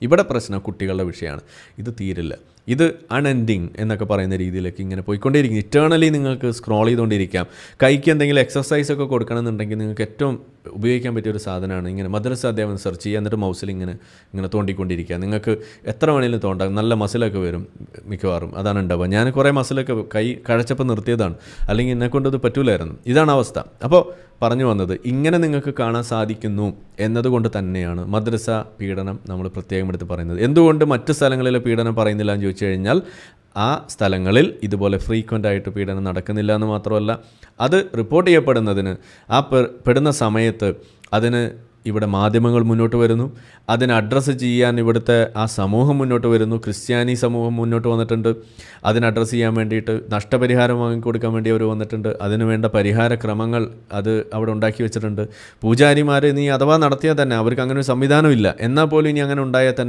ഇവിടെ പ്രശ്നം കുട്ടികളുടെ വിഷയമാണ്. ഇത് തീരില്ല. ഇത് അൺഎൻഡിങ് എന്നൊക്കെ പറയുന്ന രീതിയിലേക്ക് ഇങ്ങനെ പോയിക്കൊണ്ടേയിരിക്കും. ഇറ്റേണലി നിങ്ങൾക്ക് സ്ക്രോൾ ചെയ്തുകൊണ്ടിരിക്കാം. കൈക്ക് എന്തെങ്കിലും എക്സസൈസൊക്കെ കൊടുക്കണമെന്നുണ്ടെങ്കിൽ നിങ്ങൾക്ക് ഏറ്റവും ഉപയോഗിക്കാൻ പറ്റിയൊരു സാധനമാണ് ഇങ്ങനെ മദ്രസ അധ്യാപനം സെർച്ച് ചെയ്യുക, എന്നിട്ട് മൗസിൽ ഇങ്ങനെ തോണ്ടിക്കൊണ്ടിരിക്കുക. നിങ്ങൾക്ക് എത്ര വേണമെങ്കിലും തോണ്ടാം, നല്ല മസിലൊക്കെ വരും മിക്കവാറും. അതാണ് ഉണ്ടാവുക. ഞാൻ കുറേ മസിലൊക്കെ കൈ കഴച്ചപ്പോൾ നിർത്തിയതാണ്, അല്ലെങ്കിൽ എന്നെക്കൊണ്ടത് പറ്റൂലായിരുന്നു. ഇതാണ് അവസ്ഥ. അപ്പോൾ പറഞ്ഞു വന്നത്, ഇങ്ങനെ നിങ്ങൾക്ക് കാണാൻ സാധിക്കുന്നു എന്നതുകൊണ്ട് തന്നെയാണ് മദ്രസ പീഡനം നമ്മൾ പ്രത്യേകം എടുത്ത് പറയുന്നത്. എന്തുകൊണ്ട് മറ്റ് സ്ഥലങ്ങളിലെ പീഡനം പറയുന്നില്ല എന്ന് ചോദിച്ചു കഴിഞ്ഞാൽ, ആ സ്ഥലങ്ങളിൽ ഇതുപോലെ ഫ്രീക്വൻ്റ് ആയിട്ട് പീഡനം നടക്കുന്നില്ല എന്ന് മാത്രമല്ല, അത് റിപ്പോർട്ട് ചെയ്യപ്പെടുന്നതിന് പെടുന്ന സമയത്ത് അതിന് ഇവിടെ മാധ്യമങ്ങൾ മുന്നോട്ട് വരുന്നു, അതിനെ അഡ്രസ്സ് ചെയ്യാൻ ഇവിടുത്തെ ആ സമൂഹം മുന്നോട്ട് വരുന്നു. ക്രിസ്ത്യാനി സമൂഹം മുന്നോട്ട് വന്നിട്ടുണ്ട്. അതിന് അഡ്രസ്സ് ചെയ്യാൻ വേണ്ടിയിട്ട് നഷ്ടപരിഹാരം വാങ്ങിക്കൊടുക്കാൻ വേണ്ടി അവർ വന്നിട്ടുണ്ട്. അതിന് വേണ്ട പരിഹാര ക്രമങ്ങൾ അത് അവിടെ ഉണ്ടാക്കി വെച്ചിട്ടുണ്ട്. പൂജാരിമാർ ഇനി അഥവാ നടത്തിയാൽ തന്നെ അവർക്ക് അങ്ങനെ ഒരു സംവിധാനമില്ല. എന്നാൽ പോലും ഇനി അങ്ങനെ ഉണ്ടായാൽ തന്നെ